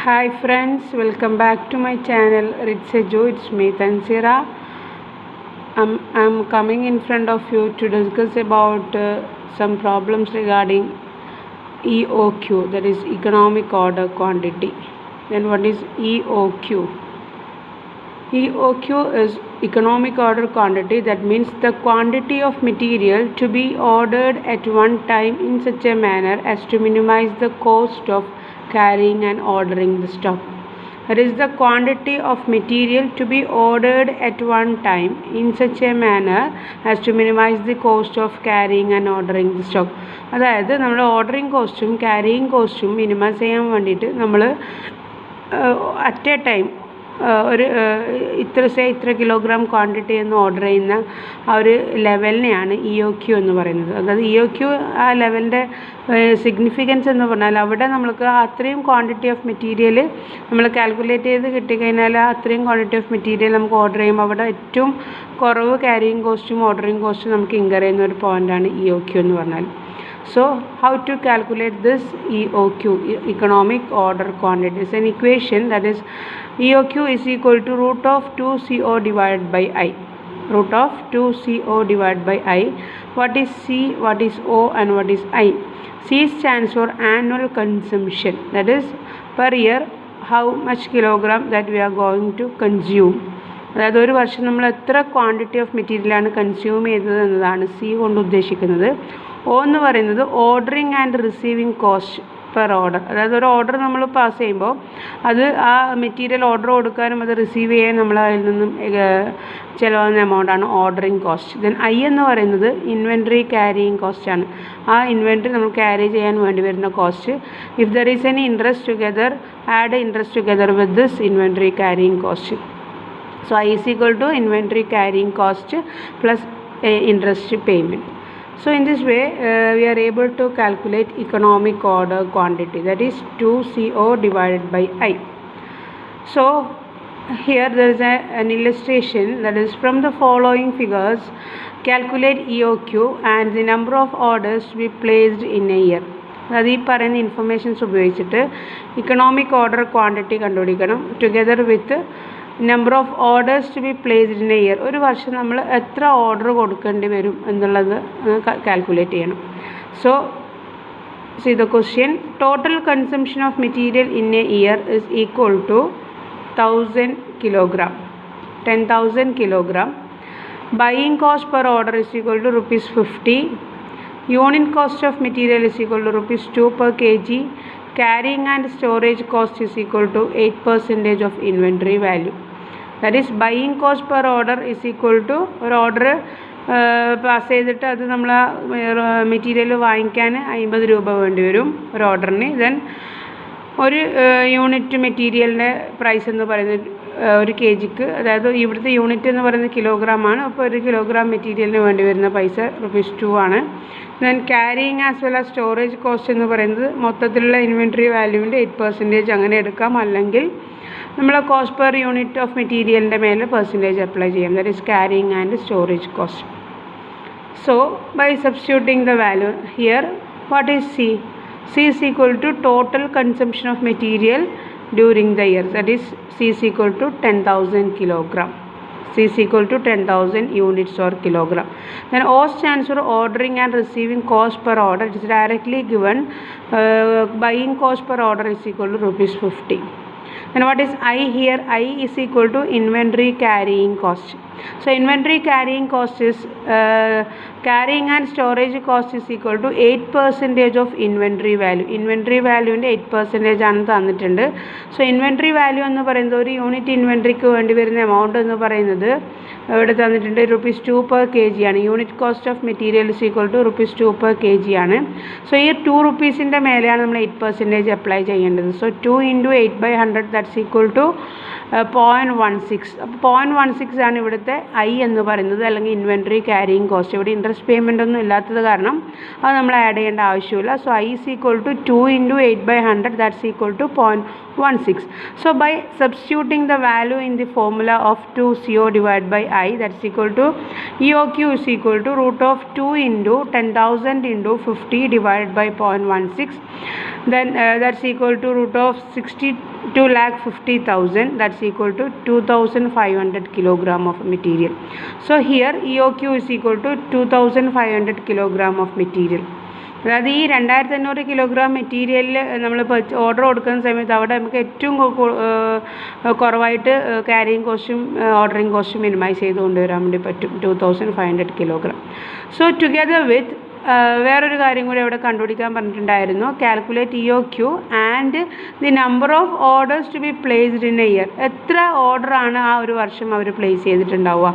Hi friends, welcome back to my channel Ritsejo. It's me Tansira. I'm coming in front of you to discuss about some problems regarding EOQ, that is economic order quantity. Then what is EOQ? EOQ is economic order quantity, that means the quantity of material to be ordered at one time in such a manner as to minimize the cost of carrying and ordering the stock. That is the quantity of material to be ordered at one time in such a manner as to minimize the cost of carrying and ordering the stock. അതായത് നമ്മുടെ ordering കോസ്റ്റും carrying കോസ്റ്റും minimise ചെയ്യാൻ വേണ്ടിയിട്ട് നമ്മൾ at A time ഒരു ഇത്ര kilogram quantity എന്ന് ഓർഡർ ചെയ്യുന്ന ആ ഒരു ലെവലിനെയാണ് EOQ എന്ന് പറയുന്നത്. അതായത് EOQ ആ ലെവലിൻ്റെ സിഗ്നിഫിക്കൻസ് എന്ന് പറഞ്ഞാൽ അവിടെ നമുക്ക് അത്രയും ക്വാണ്ടിറ്റി ഓഫ് മെറ്റീരിയൽ നമ്മൾ കാൽക്കുലേറ്റ് ചെയ്ത് കിട്ടിക്കഴിഞ്ഞാൽ അത്രയും ക്വാണ്ടിറ്റി ഓഫ് മെറ്റീരിയൽ നമുക്ക് ഓർഡർ ചെയ്യുമ്പോൾ അവിടെ ഏറ്റവും കുറവ് ക്യാരിയിങ് കോസ്റ്റും ഓർഡറിങ് കോസ്റ്റും നമുക്ക് ഇൻകർ ചെയ്യുന്ന ഒരു പോയിൻ്റാണ് EOQ എന്ന് പറഞ്ഞാൽ. So how to calculate this EOQ, economic order quantity? It's an equation, that is EOQ is equal to root of 2CO divided by I. Root of 2CO divided by I. What is C, what is O and what is I? C stands for annual consumption, that is per year how much kilogram that we are going to consume. അതായത് ഒരു വർഷം നമ്മൾ എത്ര quantity of മെറ്റീരിയലാണ് consume ചെയ്തത് എന്നതാണ് C കൊണ്ട് ഉദ്ദേശിക്കുന്നത്. ഒ എന്ന് പറയുന്നത് ordering and receiving cost per order. അതായത് ഒരു ഓർഡർ നമ്മൾ പാസ് ചെയ്യുമ്പോൾ അത് ആ മെറ്റീരിയൽ ഓർഡർ കൊടുക്കാനും അത് റിസീവ് ചെയ്യാൻ നമ്മൾ അതിൽ നിന്നും ചിലവാകുന്ന എമൗണ്ടാണ് ഓർഡറിങ് കോസ്റ്റ്. ദെൻ ഐ എന്ന് പറയുന്നത് ഇൻവെൻട്രി ക്യാരിയിങ് കോസ്റ്റാണ്. ആ ഇൻവെൻട്രി നമ്മൾ ക്യാരി ചെയ്യാൻ വേണ്ടി വരുന്ന cost. If there is any interest together, add interest together with this inventory carrying cost. So I is equal to inventory carrying cost plus interest payment. So in this way we are able to calculate economic order quantity, that is 2CO divided by I. So here there is an illustration, that is from the following figures calculate EOQ and the number of orders to be placed in a year. അതായത് ഈ പറയുന്ന informations ഉപയോഗിച്ചിട്ട് economic order quantity കണ്ടുപിടിക്കണം together with number of orders to be placed in a year. ഒരു വർഷം നമ്മൾ എത്ര order കൊടുക്കേണ്ടി വരും എന്നുള്ളത് കാൽക്കുലേറ്റ് ചെയ്യണം. So see the question, total consumption of material in a year is equal to 1000 kilogram, 10,000 kilogram. Buying cost per order is equal to ₹50. Unit cost of material is equal to ₹2 per kg. Carrying and storage cost is equal to 8% of inventory value. That is buying cost per order is equal to ഒരു order pass ചെയ്തിട്ട് അത് നമ്മൾ material വാങ്ങിക്കാൻ 50 രൂപ വേണ്ടി വരും ഒരു ഓർഡറിന്. ദെൻ ഒരു യൂണിറ്റ് മെറ്റീരിയലിൻ്റെ പ്രൈസ് എന്ന് പറയുന്നത് ഒരു kgക്ക്, അതായത് ഇവിടുത്തെ യൂണിറ്റ് എന്ന് പറയുന്നത് കിലോഗ്രാമാണ്. അപ്പോൾ ഒരു കിലോഗ്രാം മെറ്റീരിയലിന് വേണ്ടി വരുന്ന പൈസ ₹2 ആണ്. Then carrying as well as storage cost എന്ന് പറയുന്നത് മൊത്തത്തിലുള്ള ഇൻവെൻട്രി വാല്യൂവിൻ്റെ 8% അങ്ങനെ എടുക്കാം, അല്ലെങ്കിൽ നമ്മൾ കോസ്റ്റ് പെർ യൂണിറ്റ് ഓഫ് മെറ്റീരിയലിൻ്റെ മേലെ പെർസെൻറ്റേജ് അപ്ലൈ ചെയ്യാം, that is carrying and storage cost. So by substituting the value here, what is C? C is equal to total consumption of material during the year, that is C is equal to 10,000 kilogram. C is equal to 10,000 units or kilogram. Then O stands for ordering and receiving cost per order. It is directly given. Buying cost per order is equal to ₹50. Then what is I here? I is equal to inventory carrying cost. So inventory carrying cost is carrying and storage cost is equal to 8% of inventory value. Inventory value ൻ്റെ 8% ആണ് തന്നിട്ടുണ്ട്. So inventory value എന്ന് പറയുന്നത് ഒരു unit ഇൻവെൻട്രിക്ക് വേണ്ടി വരുന്ന amount എന്ന് പറയുന്നത് ഇവിടെ തന്നിട്ടുണ്ട് ₹2 per kg ആണ്. Unit cost of material is equal to ₹2 per kg ആണ്. സോ ഈ ₹2 മേലെയാണ് നമ്മൾ 8% അപ്ലൈ ചെയ്യേണ്ടത്. So 2 × 8/100 that's equal to 0.16. അപ്പോൾ 0.16 ആണ് ഇവിടുത്തെ I എന്ന് പറയുന്നത്, അല്ലെങ്കിൽ ഇൻവെൻട്രി ക്യാരിയിങ് കോസ്റ്റ്. ഇവിടെ ഇൻട്രസ്റ്റ് പേയ്മെൻ്റ് ഒന്നും ഇല്ലാത്തത് കാരണം അത് നമ്മൾ ആഡ് ചെയ്യേണ്ട ആവശ്യമില്ല. So I is equal to 2 × 8/100 that's equal to 0.16. So by substituting the value in the formula of 2CO divided by I, that's equal to EOQ is equal to root of 2 × 10,000 × 50 divided by 0.16. Then that's equal to root of 60 2,50,000, that's equal to 2,500 kilogram of material. So here EOQ is equal to 2,500 kilogram of material. അതായത് ഈ 2,500 kilogram മെറ്റീരിയലിൽ നമ്മൾ order കൊടുക്കുന്ന സമയത്ത് അവിടെ നമുക്ക് ഏറ്റവും കുറവായിട്ട് ക്യാരിയിങ് കോസ്റ്റും ഓർഡറിങ് കോസ്റ്റും മിനിമൈസ് ചെയ്ത് കൊണ്ടുവരാൻ വേണ്ടി പറ്റും 2,500 കിലോഗ്രാം. സോ ടുഗെദർ വിത്ത് വേറൊരു കാര്യം കൂടി അവിടെ കണ്ടുപിടിക്കാൻ പറഞ്ഞിട്ടുണ്ടായിരുന്നു. Calculate EOQ and the number of orders to be placed in a year. എത്ര ഓർഡറാണ് ആ ഒരു വർഷം അവർ പ്ലേസ് ചെയ്തിട്ടുണ്ടാവുക,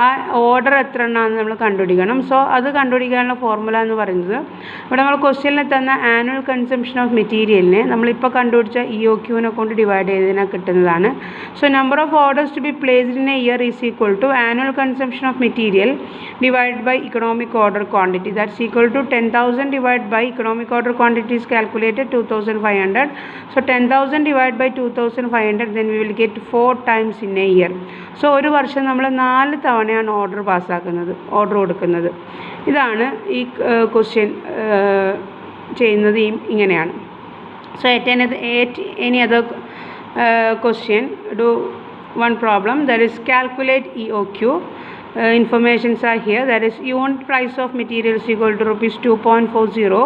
ആ ഓർഡർ എത്ര എണ്ണമാണെന്ന് നമ്മൾ കണ്ടുപിടിക്കണം. സോ അത് കണ്ടുപിടിക്കാനുള്ള ഫോർമുല എന്ന് പറയുന്നത് ഇവിടെ നമ്മൾ ക്വസ്റ്റ്യനിൽ തന്ന ആനുവൽ കൺസംഷൻ ഓഫ് മെറ്റീരിയലിനെ നമ്മളിപ്പോൾ കണ്ടുപിടിച്ച EOQനെ കൊണ്ട് ഡിവൈഡ് ചെയ്തതിനാൽ കിട്ടുന്നതാണ്. So number of orders to be placed in a year is equal to annual consumption of material divide by economic order quantity. That's equal to 10,000 divided by economic order quantity is calculated 2,500. So 10,000 divided by 2,500, then we will get 4 times in a year. So ഒരു വർഷം നമ്മൾ 4 തവണയാണ് order പാസ്സാക്കുന്നത്, order കൊടുക്കുന്നത്. ഇതാണ് ഈ question ചെയ്യുന്നത് ഇങ്ങനെയാണ്. So at any other question, do one problem, that is calculate EOQ. Informations are here, that is unit price of materials equal to rupees 2.40,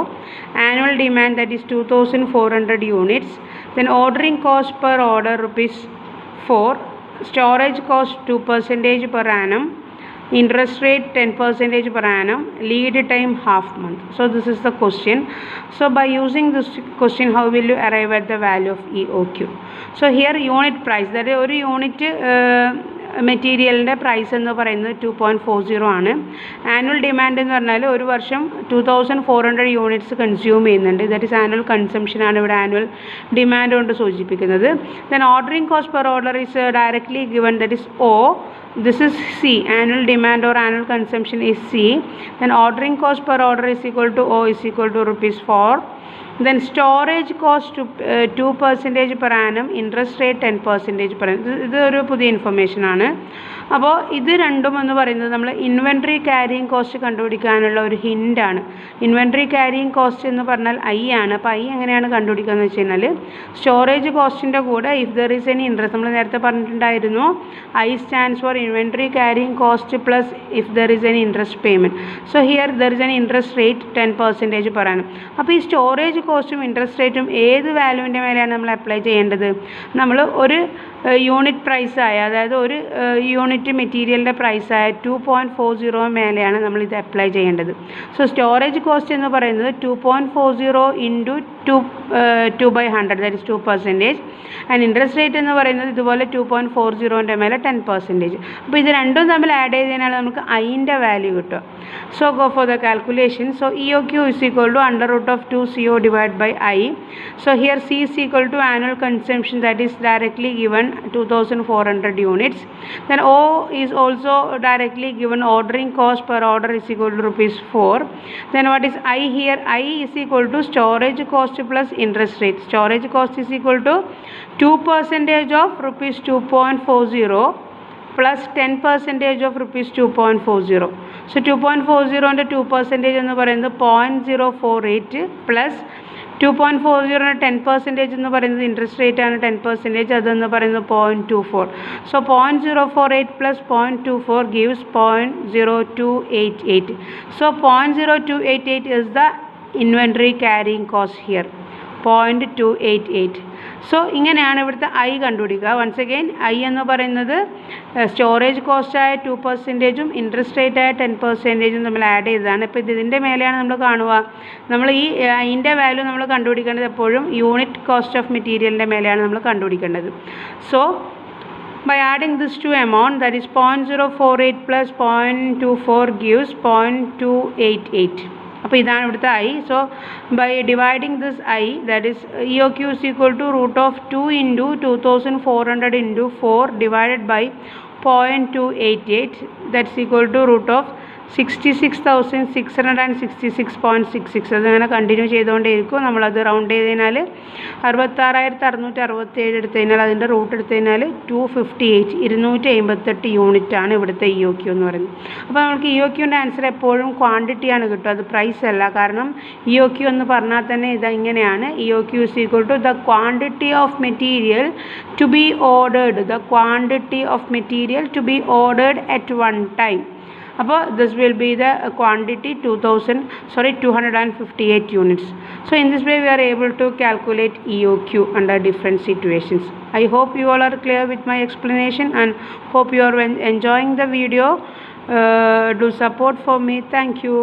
annual demand that is 2,400 units, then ordering cost per order rupees 4, storage cost 2% per annum, interest rate 10% per annum, lead time half month. So this is the question. So by using this question, how will you arrive at the value of EOQ? So here unit price, that is ഒരു unit മെറ്റീരിയലിൻ്റെ price എന്ന് പറയുന്നത് 2.40 ആണ്. Annual demand എന്ന് പറഞ്ഞാൽ ഒരു വർഷം 2,400 units consume ചെയ്യുന്നുണ്ട്. ദാറ്റ് ഈസ് ആനുവൽ കൺസംഷനാണ് ഇവിടെ ആനുവൽ ഡിമാൻഡ് കൊണ്ട് സൂചിപ്പിക്കുന്നത്. Then ordering cost per order is directly given, that is O. This is C, annual demand or annual consumption is C. Then ordering cost per order is equal to O is equal to rupees 4. Then storage cost 2% per annum, interest rate 10% per annum. ഇത് ഒരു പുതിയ information ആണ്. അപ്പോൾ ഇത് രണ്ടും എന്ന് പറയുന്നത് നമ്മൾ ഇൻവെൻട്രി ക്യാരിയിങ് കോസ്റ്റ് കണ്ടുപിടിക്കാനുള്ള ഒരു ഹിൻ്റാണ്. ഇൻവെൻട്രി ക്യാരിയിങ് കോസ്റ്റ് എന്ന് പറഞ്ഞാൽ I ആണ്. അപ്പോൾ I എങ്ങനെയാണ് കണ്ടുപിടിക്കുക എന്ന് വെച്ച് കഴിഞ്ഞാൽ സ്റ്റോറേജ് കോസ്റ്റിൻ്റെ കൂടെ if there is any interest, നമ്മൾ നേരത്തെ പറഞ്ഞിട്ടുണ്ടായിരുന്നു I stands for inventory carrying cost plus if there is any interest payment. So here there is any interest rate 10% per annum. അപ്പോൾ ഈ സ്റ്റോറേജ് കോസ്റ്റും ഇൻട്രസ്റ്റ് റേറ്റും ഏത് വാല്യൂവിൻ്റെ മേലെയാണ് നമ്മൾ അപ്ലൈ ചെയ്യേണ്ടത്? നമ്മൾ ഒരു യൂണിറ്റ് പ്രൈസായ, അതായത് ഒരു യൂണിറ്റ് മെറ്റീരിയലിൻ്റെ പ്രൈസായ 2.40 മേലെയാണ് നമ്മളിത് അപ്ലൈ ചെയ്യേണ്ടത്. സോ സ്റ്റോറേജ് കോസ്റ്റ് എന്ന് പറയുന്നത് 2.40 into 2/100, that is 2%. And interest rate എന്ന് പറയുന്നത് ഇതുപോലെ 2.40ൻ്റെ മേലെ 10%. അപ്പോൾ ഇത് രണ്ടും തമ്മിൽ ആഡ് ചെയ്തതിനാണ് നമുക്ക് ഐൻ്റെ വാല്യൂ കിട്ടുക. So go for the calculation. So EOQ is equal to under root of 2CO divided by I. So here C is equal to annual consumption, that is directly given 2,400 units. Then O is also directly given, ordering cost per order is equal to rupees 4. Then what is I here? I is equal to storage cost plus interest rate. Storage cost is equal to 2% of rupees 2.40 plus 10% of rupees 2.40. So 2.40 2% എന്ന് പറയുന്നത് 0.048 plus 2.40 10% എന്ന് പറയുന്നത് interest rate ആണ് 10%, അതെന്ന് പറയുന്നത് 0.24. So 0.048 plus 0.24 gives 0.0288. So 0.0288 is the inventory carrying cost here, 0.288. So ഇങ്ങനെയാണ് ഇവിടുത്തെ I കണ്ടുപിടിക്കുക. വൺസ് അഗെയിൻ I എന്ന് പറയുന്നത് സ്റ്റോറേജ് കോസ്റ്റായ 2%ഉം ഇൻട്രസ്റ്റ് റേറ്റായ 10%ഉം നമ്മൾ ആഡ് ചെയ്തതാണ്. ഇപ്പോൾ ഇതിൻ്റെ മേലെയാണ് നമ്മൾ കാണുക. നമ്മൾ ഈ അതിൻ്റെ വാല്യൂ നമ്മൾ കണ്ടുപിടിക്കേണ്ടത് എപ്പോഴും യൂണിറ്റ് കോസ്റ്റ് ഓഫ് മെറ്റീരിയലിൻ്റെ മേലെയാണ് നമ്മൾ കണ്ടുപിടിക്കേണ്ടത്. So by adding this two amount, that is 0.048 plus 0.24 gives 0.288. അപ്പോൾ ഇതാണ് ഇവിടുത്തെ I. So by dividing this I, that is EOQ is equal to root of 2 into 2,400 into 4 divided by 0.288, that's equal to root of 66,666.66 അതങ്ങനെ continue ചെയ്തുകൊണ്ടേയിരിക്കും. നമ്മളത് round ചെയ്ത് കഴിഞ്ഞാൽ 66,667 എടുത്തു കഴിഞ്ഞാൽ അതിൻ്റെ റൂട്ട് എടുത്തു കഴിഞ്ഞാൽ 258 യൂണിറ്റാണ് ഇവിടുത്തെ EOQ എന്ന് പറയുന്നത്. അപ്പോൾ നമുക്ക് EOQൻ്റെ ആൻസർ എപ്പോഴും ക്വാണ്ടിറ്റിയാണ് കിട്ടുക, അത് പ്രൈസ് അല്ല. കാരണം EOQ എന്ന് പറഞ്ഞാൽ തന്നെ ഇങ്ങനെയാണ്, EOQ is equal to the quantity of material to be ordered, the quantity of material to be ordered at one time. അപ്പോൾ this will be the quantity 258 units. So in this way we are able to calculate EOQ under different situations. I hope you all are clear with my explanation and hope you are enjoying the video. Do support for me. Thank you.